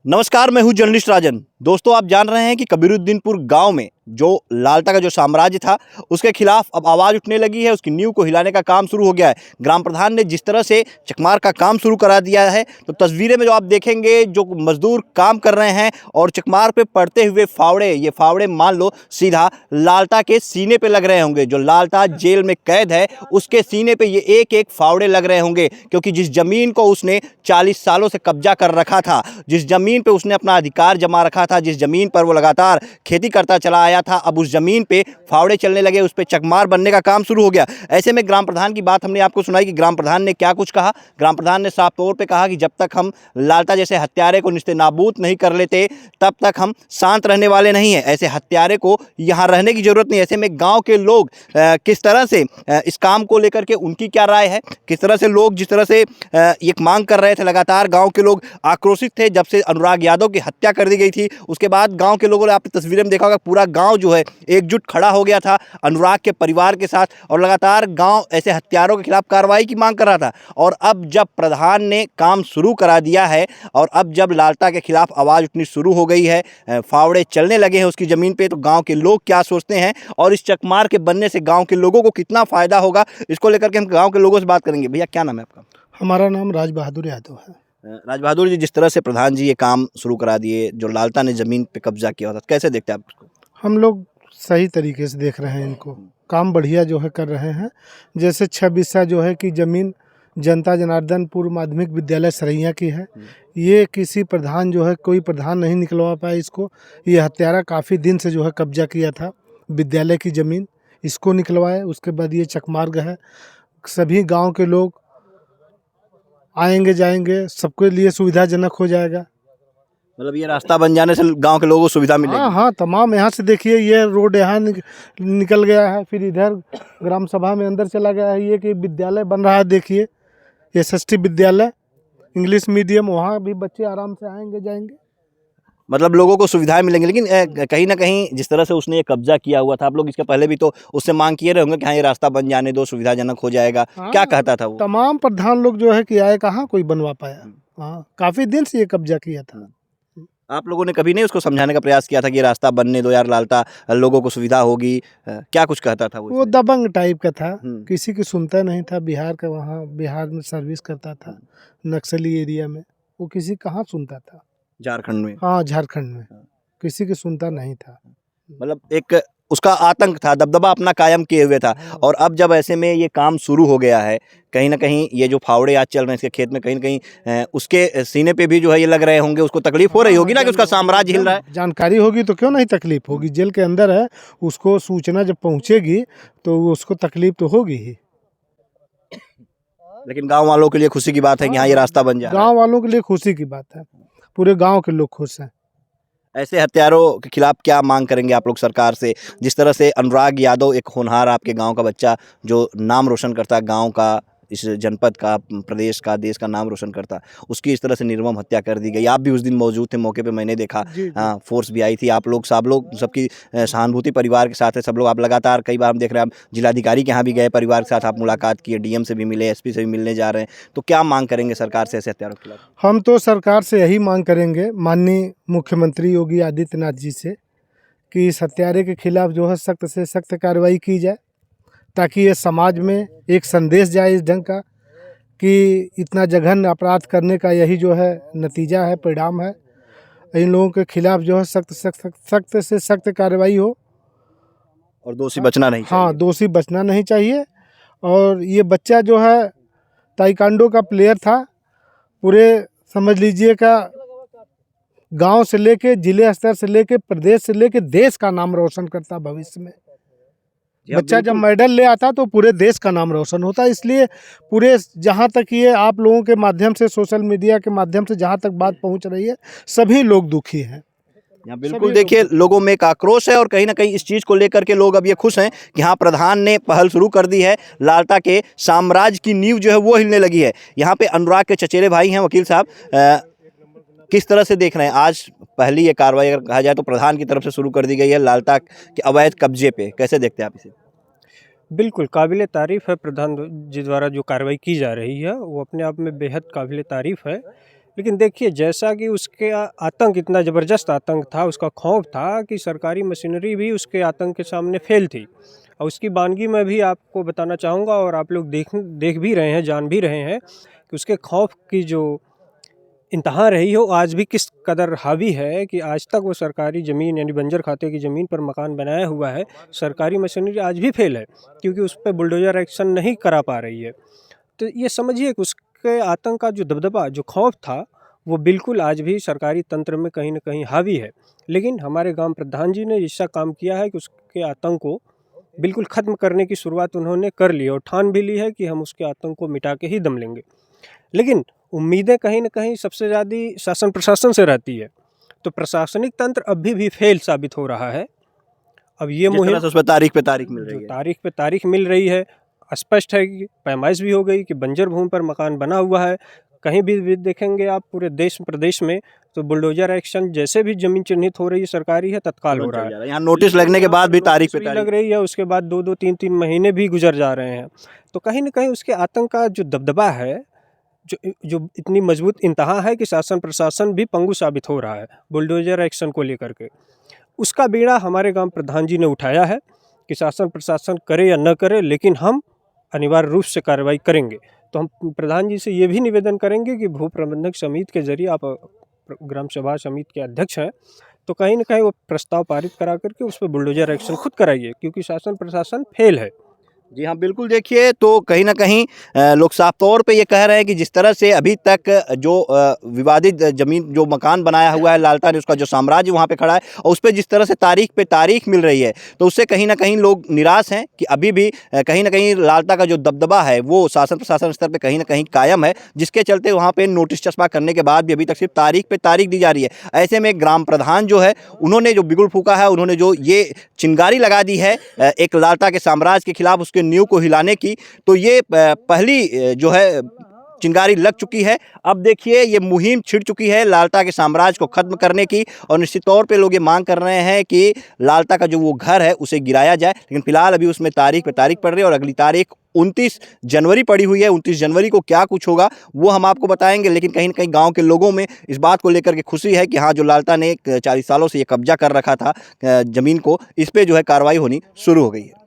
नमस्कार, मैं हूं जर्नलिस्ट राजन। दोस्तों, आप जान रहे हैं कि कबीरुद्दीनपुर गांव में जो लालता का जो साम्राज्य था उसके खिलाफ अब आवाज़ उठने लगी है। उसकी नींव को हिलाने का काम शुरू हो गया है। ग्राम प्रधान ने जिस तरह से चकमार का काम शुरू करा दिया है, तो तस्वीरें में जो आप देखेंगे, जो मजदूर काम कर रहे हैं और चकमार पे पड़ते हुए फावड़े, ये फावड़े मान लो सीधा लालता के सीने पे लग रहे होंगे। जो लालता जेल में कैद है उसके सीने पे ये एक एक फावड़े लग रहे होंगे, क्योंकि जिस जमीन को उसने 40 सालों से कब्जा कर रखा था, जिस जमीन पे उसने अपना अधिकार जमा रखा था, जिस जमीन पर वो लगातार खेती करता चला आया था, अब उस जमीन पे फावड़े चलने लगे, उस पे चकमार बनने का काम शुरू हो गया। ऐसे में ग्राम प्रधान की बात हमने आपको सुनाई कि ग्राम प्रधान ने क्या कुछ कहा। ग्राम प्रधान ने साफ तौर पे कहा कि जब तक हम लालता जैसे हत्यारे को निस्ते नाबूद नहीं कर लेते तब तक हम शांत रहने वाले नहीं हैं। ऐसे हत्यारे को यहाँ रहने की जरूरत नहीं। ऐसे में गाँव के लोग किस तरह से इस काम को लेकर के उनकी क्या राय है, किस तरह से लोग जिस तरह से एक मांग कर रहे थे, लगातार गाँव के लोग आक्रोशित थे जब से अनुराग यादव की हत्या कर दी गई थी। उसके बाद गांव के लोगों ने, आपने तस्वीरें में देखा होगा, पूरा गांव जो है एकजुट खड़ा हो गया था अनुराग के परिवार के साथ, और लगातार गांव ऐसे हत्यारों के खिलाफ कार्रवाई की मांग कर रहा था। और अब जब प्रधान ने काम शुरू करा दिया है और अब जब लालता के खिलाफ आवाज़ उठनी शुरू हो गई है, फावड़े चलने लगे हैं उसकी ज़मीन पे, तो गाँव के लोग क्या सोचते हैं और इस चकमार के बनने से गाँव के लोगों को कितना फ़ायदा होगा, इसको लेकर के हम गाँव के लोगों से बात करेंगे। भैया, क्या नाम है आपका? हमारा नाम राज बहादुर यादव है। राज बहादुर जी, जिस तरह से प्रधान जी ये काम शुरू करा दिए, जो लालता ने ज़मीन पे कब्जा किया था, कैसे देखते हैं आप उसको? हम लोग सही तरीके से देख रहे हैं इनको, काम बढ़िया जो है कर रहे हैं। जैसे 6 बिस्सा जो है कि ज़मीन जनता जनार्दन पूर्व माध्यमिक विद्यालय सरैया की है। ये किसी प्रधान जो है, कोई प्रधान नहीं निकलवा पाया इसको। ये हत्यारा काफ़ी दिन से जो है कब्जा किया था विद्यालय की ज़मीन, इसको निकलवाए। उसके बाद ये चकमार्ग है, सभी गाँव के लोग आएंगे जाएंगे, सबके लिए सुविधाजनक हो जाएगा। मतलब ये रास्ता बन जाने से गांव के लोगों को सुविधा मिलेगी। हाँ हाँ, तमाम यहाँ से देखिए, ये रोड यहाँ निकल गया है, फिर इधर ग्राम सभा में अंदर चला गया है। ये कि विद्यालय बन रहा है, देखिए एसएसटी विद्यालय इंग्लिश मीडियम, वहाँ भी बच्चे आराम से आएंगे जाएंगे। मतलब लोगों को सुविधाएं मिलेंगी। लेकिन कहीं ना कहीं जिस तरह से उसने ये कब्जा किया हुआ था, आप लोग इसके पहले भी तो उससे मांग किए रहे होंगे कि हाँ, ये रास्ता बन जाने दो, सुविधाजनक हो जाएगा। हाँ, क्या कहता था वो? तमाम प्रधान लोग जो है कि आए, कहाँ कोई बनवा पाया। हाँ, काफ़ी दिन से ये कब्जा किया था। आप लोगों ने कभी नहीं उसको समझाने का प्रयास किया था कि ये रास्ता बनने दो यार, लालता, लोगों को सुविधा होगी? क्या कुछ कहता था वो वो इसमें? दबंग टाइप का था, हम्म। किसी की सुनता नहीं था। बिहार का, वहाँ बिहार में सर्विस करता था, नक्सली एरिया में। वो किसी कहाँ सुनता था। झारखंड में? हाँ, झारखंड में किसी की सुनता नहीं था। मतलब एक उसका आतंक था, दबदबा अपना कायम किए हुए था। और अब जब ऐसे में ये काम शुरू हो गया है, कहीं ना कहीं ये जो फावड़े आज चल रहे हैं इसके खेत में, कहीं ना कहीं उसके सीने पे भी जो है ये लग रहे होंगे, उसको तकलीफ हो रही होगी ना कि उसका साम्राज्य हिल रहा है। जानकारी होगी तो क्यों नहीं तकलीफ होगी। जेल के अंदर है, उसको सूचना जब पहुंचेगी तो उसको तकलीफ तो होगी ही। लेकिन गांव वालों के लिए खुशी की बात है कि हाँ, ये रास्ता बन जा रहा है। गांव वालों के लिए खुशी की बात है, पूरे गांव के लोग खुश हैं। ऐसे हत्यारों के खिलाफ क्या मांग करेंगे आप लोग सरकार से? जिस तरह से अनुराग यादव, एक होनहार आपके गांव का बच्चा जो नाम रोशन करता है, गांव का, इस जनपद का, प्रदेश का, देश का नाम रोशन करता, उसकी इस तरह से निर्मम हत्या कर दी गई। आप भी उस दिन मौजूद थे मौके पे, मैंने देखा। जी, जी। हाँ, फोर्स भी आई थी, आप लोग, सब लोग, सबकी सहानुभूति परिवार के साथ है, सब लोग। आप लगातार कई बार हम देख रहे हैं, आप जिलाधिकारी के यहाँ भी गए, परिवार के साथ आप मुलाकात किए, डीएम से भी मिले, एसपी से भी मिलने जा रहे हैं। तो क्या मांग करेंगे सरकार से ऐसे हत्यारों के खिलाफ? हम तो सरकार से यही मांग करेंगे, माननीय मुख्यमंत्री योगी आदित्यनाथ जी से, कि इस हत्यारे के खिलाफ जो है सख्त से सख्त कार्रवाई की जाए, ताकि ये समाज में एक संदेश जाए इस ढंग का कि इतना जघन्य अपराध करने का यही जो है नतीजा है, परिणाम है। इन लोगों के खिलाफ जो है सख्त से सख्त कार्रवाई हो, और दोषी बचना नहीं चाहिए। हाँ, दोषी बचना नहीं चाहिए। और ये बच्चा जो है ताइक्वांडो का प्लेयर था, पूरे समझ लीजिए का गांव से लेके जिले स्तर से लेके प्रदेश से लेके देश का नाम रोशन करता भविष्य में। बच्चा जब मेडल ले आता तो पूरे देश का नाम रोशन होता। इसलिए पूरे, जहाँ तक ये आप लोगों के माध्यम से, सोशल मीडिया के माध्यम से जहाँ तक बात पहुँच रही है, सभी लोग दुखी हैं। यहाँ बिल्कुल देखिए, लोगों में एक आक्रोश है और कहीं ना कहीं इस चीज़ को लेकर के लोग अब ये खुश हैं कि हाँ, प्रधान ने पहल शुरू कर दी है, लालता के साम्राज्य की नींव जो है वो हिलने लगी है। यहाँ पे अनुराग के चचेरे भाई हैं वकील साहब, किस तरह से देख रहे हैं आज पहली ये कार्रवाई, अगर कहा जाए तो प्रधान की तरफ से शुरू कर दी गई है लालता के अवैध कब्जे पे, कैसे देखते हैं आप इसे? बिल्कुल काबिल तारीफ़ है प्रधान जी द्वारा जो कार्रवाई की जा रही है, वो अपने आप में बेहद काबिल तारीफ़ है। लेकिन देखिए जैसा कि उसके आतंक इतना ज़बरदस्त आतंक था, उसका खौफ था कि सरकारी मशीनरी भी उसके आतंक के सामने फेल थी। और उसकी बानगी मैं भी आपको बताना चाहूँगा और आप लोग देख भी रहे हैं, जान भी रहे हैं कि उसके खौफ की जो इंतहा रही हो आज भी किस कदर हावी है कि आज तक वो सरकारी ज़मीन यानी बंजर खाते की ज़मीन पर मकान बनाया हुआ है। सरकारी मशीनरी आज भी फेल है क्योंकि उस पे बुलडोज़र एक्शन नहीं करा पा रही है। तो ये समझिए कि उसके आतंक का जो दबदबा, जो खौफ था, वो बिल्कुल आज भी सरकारी तंत्र में कहीं न कहीं हावी है। लेकिन हमारे ग्राम प्रधान जी ने ऐसा काम किया है कि उसके आतंक को बिल्कुल ख़त्म करने की शुरुआत उन्होंने कर ली और ठान भी ली है कि हम उसके आतंक को मिटा के ही दम लेंगे। लेकिन उम्मीदें कहीं न कहीं सबसे ज़्यादा शासन प्रशासन से रहती है। तो प्रशासनिक तंत्र अभी भी फेल साबित हो रहा है। अब ये जिस तरह मुहिम से उसमें तारीख पे तारीख मिल जो रही है। तारीख पे तारीख मिल रही है, स्पष्ट है कि पैमाइश भी हो गई कि बंजर भूमि पर मकान बना हुआ है। कहीं भी देखेंगे आप पूरे देश प्रदेश में तो बुलडोज़र एक्शन जैसे भी ज़मीन चिन्हित हो रही है सरकारी है तत्काल हो तुरंत रहा चल है। जा रहा है। यहाँ नोटिस लगने के यहाँ बाद पर भी तारीख पे नोटिस भी तारीख। लग रही है, उसके बाद 2-2 3-3 महीने भी गुजर जा रहे हैं। तो कहीं न कहीं उसके आतंक का जो दबदबा है, जो इतनी मजबूत इंतहा है कि शासन प्रशासन भी पंगु साबित हो रहा है बुलडोज़र एक्शन को लेकर के। उसका बीड़ा हमारे ग्राम प्रधान जी ने उठाया है कि शासन प्रशासन करे या न करे लेकिन हम अनिवार्य रूप से कार्रवाई करेंगे। तो हम प्रधान जी से ये भी निवेदन करेंगे कि भू प्रबंधक समिति के ज़रिए आप ग्राम सभा समिति के अध्यक्ष हैं, तो कहीं न कहीं वो प्रस्ताव पारित करा कर के उस पे बुलडोज़र एक्शन खुद कराइए क्योंकि शासन प्रशासन फेल है। जी हाँ, बिल्कुल देखिए तो कहीं न कहीं लोग साफ तौर पे ये कह रहे हैं कि जिस तरह से अभी तक जो विवादित ज़मीन जो मकान बनाया हुआ है लालता ने, उसका जो साम्राज्य वहाँ पे खड़ा है और उस पे जिस तरह से तारीख पे तारीख मिल रही है, तो उससे कहीं न कहीं लोग निराश हैं कि अभी भी कहीं न कहीं लालता का जो दबदबा है वो शासन प्रशासन स्तर पे कहीं न कहीं कायम है, जिसके चलते वहाँ पे नोटिस चस्पा करने के बाद भी अभी तक सिर्फ तारीख पे तारीख दी जा रही है। ऐसे में ग्राम प्रधान जो है उन्होंने जो बिगुल फूँका है, उन्होंने जो ये चिंगारी लगा दी है एक लालता के साम्राज्य के खिलाफ उसके नींव को हिलाने की, तो ये पहली जो है चिंगारी लग चुकी है। अब देखिए ये मुहिम छिड़ चुकी है लालता के साम्राज्य को खत्म करने की और निश्चित तौर पे लोग ये मांग कर रहे हैं कि लालता का जो वो घर है उसे गिराया जाए। लेकिन फिलहाल अभी उसमें तारीख पे तारीख पड़ रही है और अगली तारीख 29 जनवरी पड़ी हुई है। 29 जनवरी को क्या कुछ होगा वो हम आपको बताएंगे। लेकिन कहीं न कहीं गाँव के लोगों में इस बात को लेकर के खुशी है कि हाँ, जो लालता ने 40 सालों से ये कब्जा कर रखा था ज़मीन को, इस पे जो है कार्रवाई होनी शुरू हो गई है।